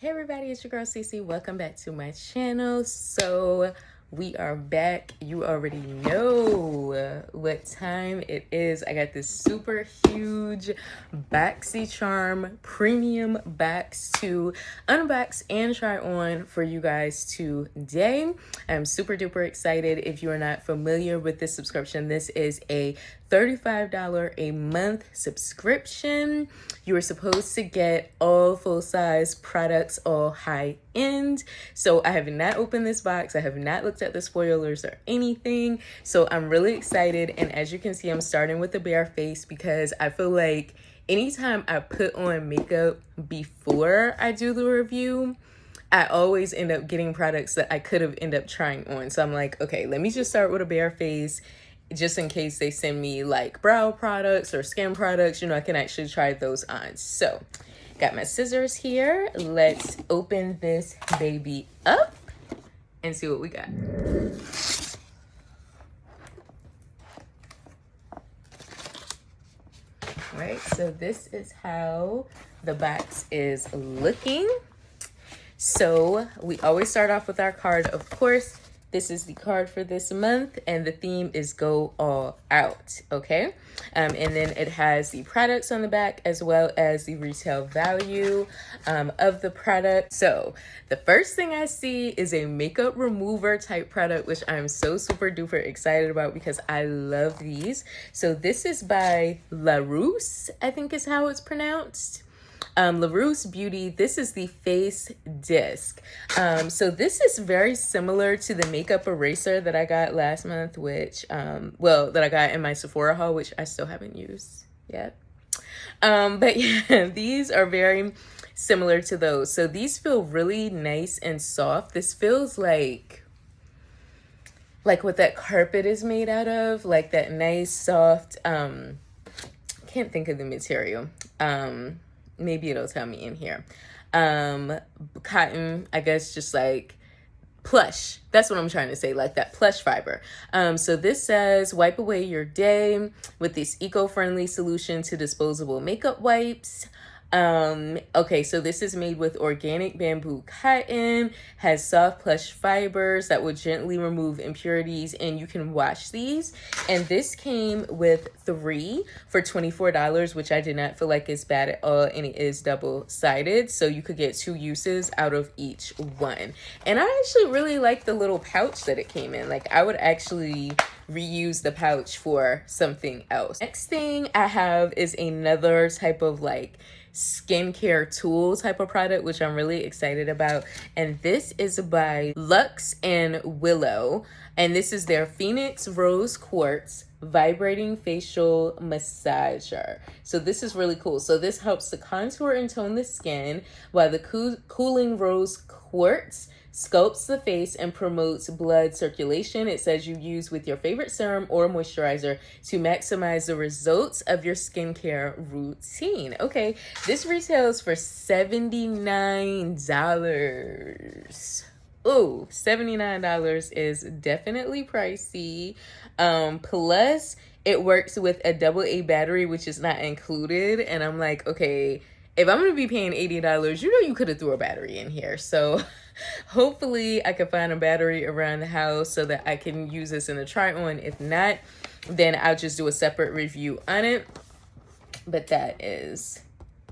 Hey everybody, it's your girl Cece. Welcome back to my channel. So we are back. You already know what time it is. I got this super huge Boxycharm premium box to unbox and try on for you guys today. I'm super duper excited. If you are not familiar with this subscription, this is a $35 a month subscription. You are supposed to get all full-size products, all high-end. So I have not opened this box. I have not looked at the spoilers or anything. So I'm really excited. And as you can see, I'm starting with the bare face because I feel like anytime I put on makeup before I do the review, I always end up getting products that I could have ended up trying on. So I'm like, okay, let me just start with a bare face just in case they send me like brow products or skin products, I can actually try those on. So got my scissors here. Let's open this baby up and see what we got. All right, so this is how the box is looking. So we always start off with our card, of course. This is the card for this month, and the theme is Go All Out, okay? And then it has the products on the back as well as the retail value of the product. So the first thing I see is a makeup remover type product, which I'm so super duper excited about because I love these. So this is by LaRousse, I think is how it's pronounced. LaRousse Beauty. This is the face disc. So this is very similar to the makeup eraser that I got last month, which, that I got in my Sephora haul, which I still haven't used yet. But yeah, these are very similar to those. So these feel really nice and soft. This feels like what that carpet is made out of, like that nice, soft, can't think of the material. Maybe it'll tell me in here. Cotton, I guess, just like plush. That's what I'm trying to say, like that plush fiber. So this says, wipe away your day with this eco-friendly solution to disposable makeup wipes. Okay, so this is made with organic bamboo cotton, has soft plush fibers that will gently remove impurities, and you can wash these. And this came with 3 for $24, which I did not feel like is bad at all, and it is double-sided, so you could get 2 uses out of each one. And I actually really like the little pouch that it came in. Like, I would actually reuse the pouch for something else. Next thing I have is another type of like skincare tool type of product, which I'm really excited about. And this is by Luxe and Willow. And this is their Phoenix Rose Quartz Vibrating Facial Massager. So this is really cool. So this helps to contour and tone the skin, while the cooling rose quartz sculpts the face and promotes blood circulation. It says you use with your favorite serum or moisturizer to maximize the results of your skincare routine. Okay, this retails for $79. Oh, $79 is definitely pricey. Plus, it works with a AA battery, which is not included. And I'm like, okay, if I'm going to be paying $80, you could have threw a battery in here. So hopefully I can find a battery around the house so that I can use this in a try on. If not, then I'll just do a separate review on it. But that is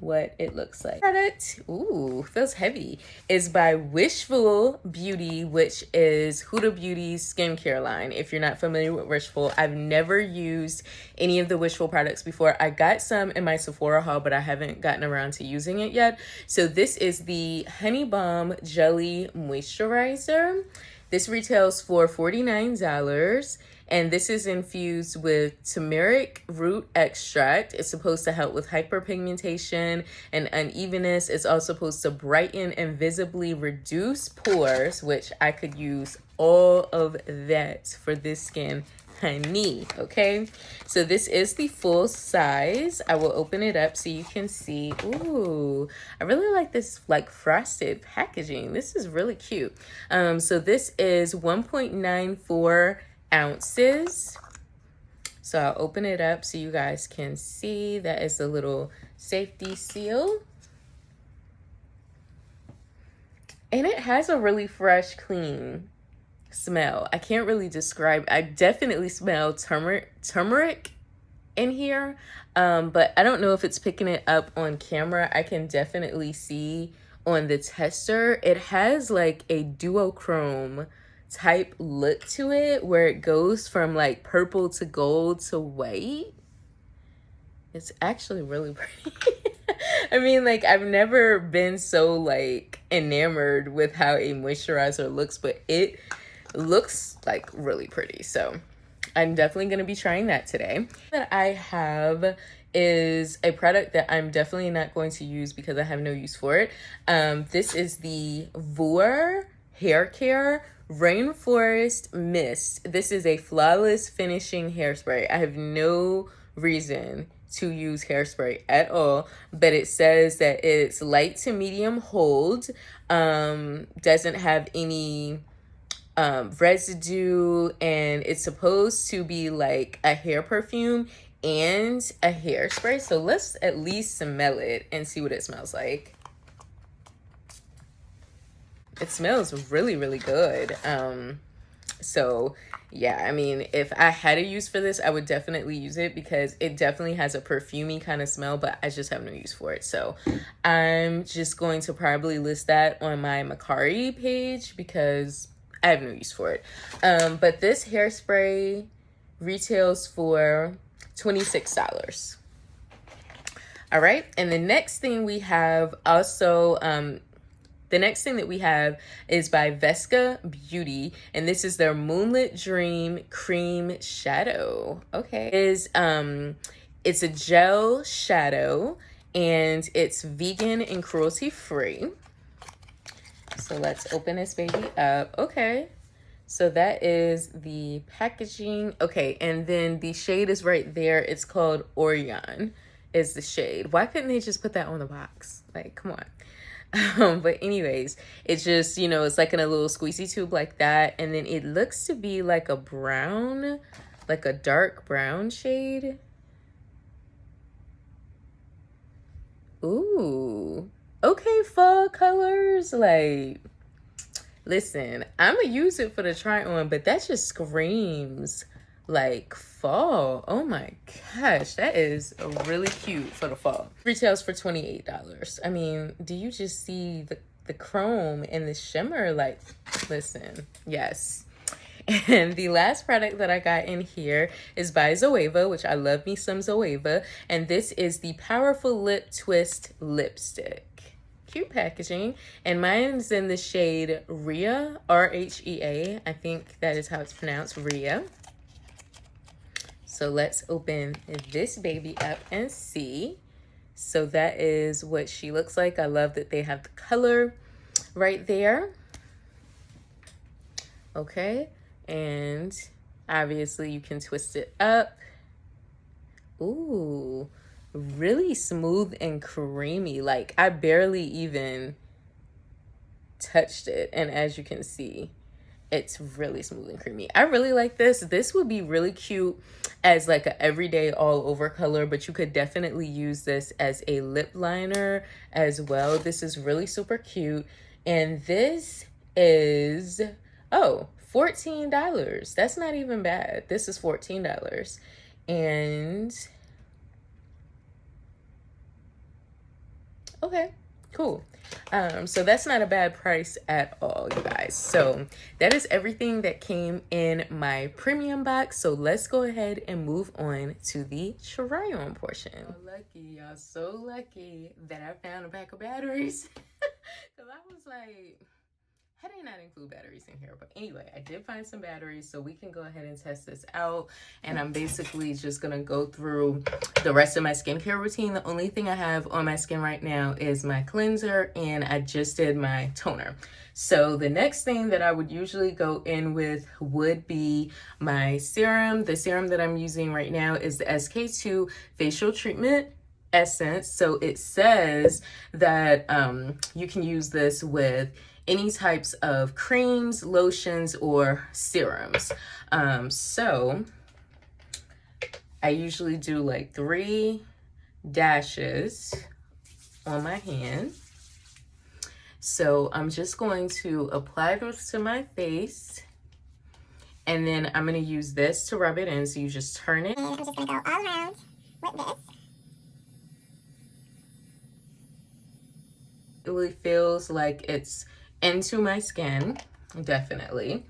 what it looks like. Product, ooh, feels heavy, is by Wishful Beauty, which is Huda Beauty's skincare line. If you're not familiar with Wishful, I've never used any of the Wishful products before. I got some in my Sephora haul, but I haven't gotten around to using it yet. So this is the Honey Balm Jelly Moisturizer. This retails for $49. And this is infused with turmeric root extract. It's supposed to help with hyperpigmentation and unevenness. It's also supposed to brighten and visibly reduce pores, which I could use all of that for this skin, honey. Okay, so this is the full size. I will open it up so you can see. Ooh, I really like this like frosted packaging. This is really cute. So this is 1.94 ounces. So I'll open it up so you guys can see. That is the little safety seal. And it has a really fresh, clean smell. I can't really describe. I definitely smell turmeric in here, but I don't know if it's picking it up on camera. I can definitely see on the tester it has like a duochrome type look to it, where it goes from like purple to gold to white. It's actually really pretty. I mean, like, I've never been so like enamored with how a moisturizer looks, but it looks like really pretty. So I'm definitely going to be trying that today. That I have is a product that I'm definitely not going to use because I have no use for it. This is the Vor Hair Care Rainforest Mist. This is a flawless finishing hairspray. I have no reason to use hairspray at all, but it says that it's light to medium hold, doesn't have any residue, and it's supposed to be like a hair perfume and a hairspray. So let's at least smell it and see what it smells like. It smells really, really good. So yeah, I mean, if I had a use for this, I would definitely use it because it definitely has a perfumey kind of smell, but I just have no use for it. So I'm just going to probably list that on my Macari page because I have no use for it. But this hairspray retails for $26. All right, and the next thing we have also, the next thing that we have is by Vesca Beauty, and this is their Moonlit Dream Cream Shadow. Okay, it's a gel shadow, and it's vegan and cruelty free. So let's open this baby up. Okay, so that is the packaging. Okay, and then the shade is right there. It's called Orion is the shade. Why couldn't they just put that on the box? Like, come on. But anyways, it's just, you know, it's like in a little squeezy tube like that. And then it looks to be like a brown, like a dark brown shade. Ooh, okay, fall colors. Like, listen, I'm gonna use it for the try on, but that just screams like fall. Oh my gosh, that is really cute for the fall. Retails for $28. I mean, do you just see the chrome and the shimmer? Like, listen, yes. And the last product that I got in here is by Zoeva, which I love me some Zoeva. And this is the Powerful Lip Twist Lipstick. Cute packaging. And mine's in the shade Rhea, R-H-E-A. I think that is how it's pronounced, Rhea. So let's open this baby up and see. So that is what she looks like. I love that they have the color right there. Okay, and obviously you can twist it up. Ooh, really smooth and creamy. Like, I barely even touched it, and as you can see, it's really smooth and creamy. I really like this. This would be really cute as like a everyday all over color, but you could definitely use this as a lip liner as well. This is really super cute. And this is, oh, $14. That's not even bad. This is $14. And okay, cool. So that's not a bad price at all, you guys. So that is everything that came in my premium box. So let's go ahead and move on to the try on portion. Y'all so lucky that I found a pack of batteries. Because I was like, how did I not include batteries in here? But anyway, I did find some batteries, so we can go ahead and test this out. And I'm basically just gonna go through the rest of my skincare routine. The only thing I have on my skin right now is my cleanser, and I just did my toner. So the next thing that I would usually go in with would be my serum. The serum that I'm using right now is the SK2 Facial Treatment Essence. So it says that you can use this with any types of creams, lotions, or serums. So I usually do like 3 dashes on my hand. So I'm just going to apply this to my face. And then I'm going to use this to rub it in. So you just turn it. And I'm just going to go all around with this. It really feels like it's into my skin, definitely.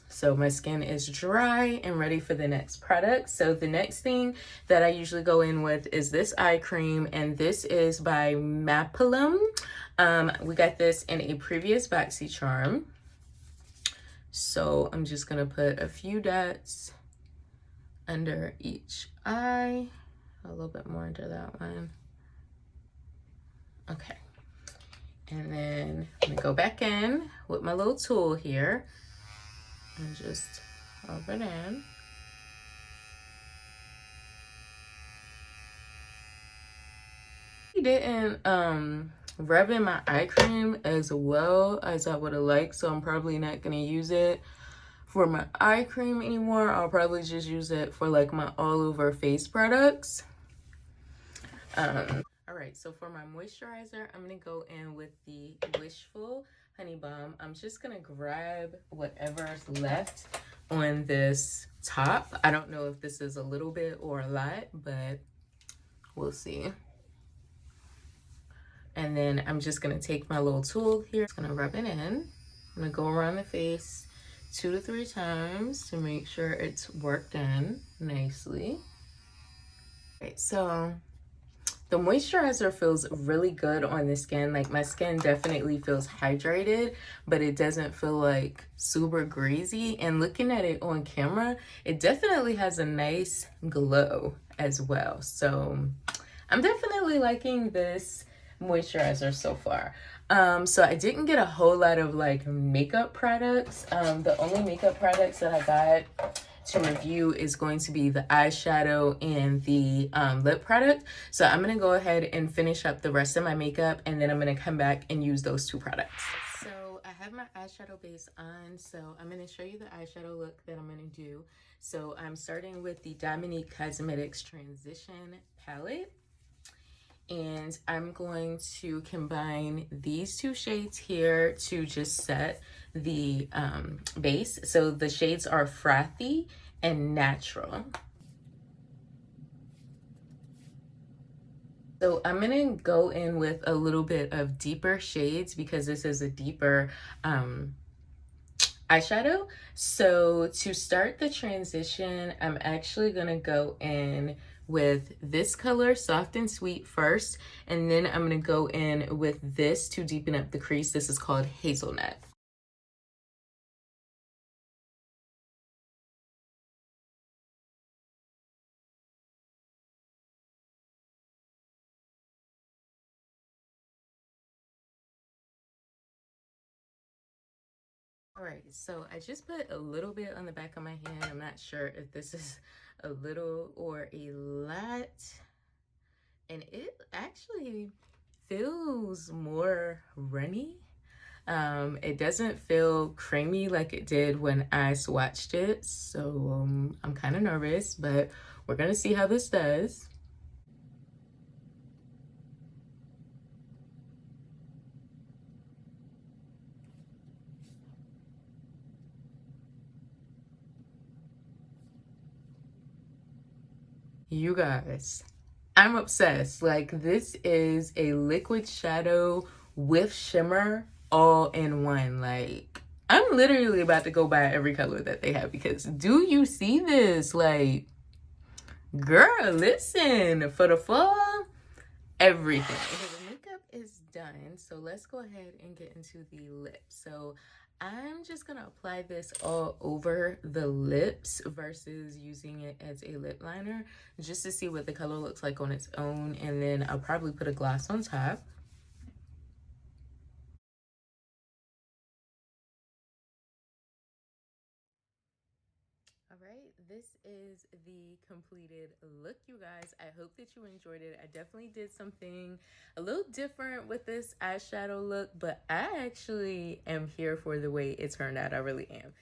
So my skin is dry and ready for the next product. So the next thing that I usually go in with is this eye cream, and this is by Mapillum. We got this in a previous Boxycharm. So I'm just gonna put a few dots under each eye, a little bit more into that one. Okay. And then I'm gonna go back in with my little tool here and just rub it in. I didn't rub in my eye cream as well as I would have liked, so I'm probably not gonna use it for my eye cream anymore. I'll probably just use it for like my all over face products. All right, so for my moisturizer, I'm gonna go in with the Wishful Honey Balm. I'm just gonna grab whatever's left on this top. I don't know if this is a little bit or a lot, but we'll see. And then I'm just gonna take my little tool here. It's gonna rub it in. I'm gonna go around the face 2 to 3 times to make sure it's worked in nicely. Okay, so the moisturizer feels really good on the skin. Like my skin definitely feels hydrated, but it doesn't feel like super greasy. And looking at it on camera, it definitely has a nice glow as well. So I'm definitely liking this moisturizer so far. So I didn't get a whole lot of like makeup products. The only makeup products that I got to review is going to be the eyeshadow and the lip product. So I'm gonna go ahead and finish up the rest of my makeup, and then I'm gonna come back and use those 2 products. So I have my eyeshadow base on, so I'm gonna show you the eyeshadow look that I'm gonna do. So I'm starting with the Dominique Cosmetics Transition palette. And I'm going to combine these 2 shades here to just set the base. So the shades are Frothy and Natural. So I'm gonna go in with a little bit of deeper shades because this is a deeper eyeshadow. So to start the transition, I'm actually gonna go in with this color, Soft and Sweet, first, and then I'm gonna go in with this to deepen up the crease. This is called Hazelnut. All right, so I just put a little bit on the back of my hand. I'm not sure if this is a little or a lot. And it actually feels more runny. It doesn't feel creamy like it did when I swatched it. So I'm kind of nervous, but we're gonna see how this does. You guys, I'm obsessed. Like, this is a liquid shadow with shimmer all in one. Like, I'm literally about to go buy every color that they have because do you see this? Like, girl, listen, for the fall, everything. Okay, the makeup is done, so let's go ahead and get into the lips. So I'm just gonna apply this all over the lips versus using it as a lip liner just to see what the color looks like on its own, and then I'll probably put a gloss on top. All right, this is the completed look, you guys. I hope that you enjoyed it. I definitely did something a little different with this eyeshadow look, but I actually am here for the way it turned out. I really am.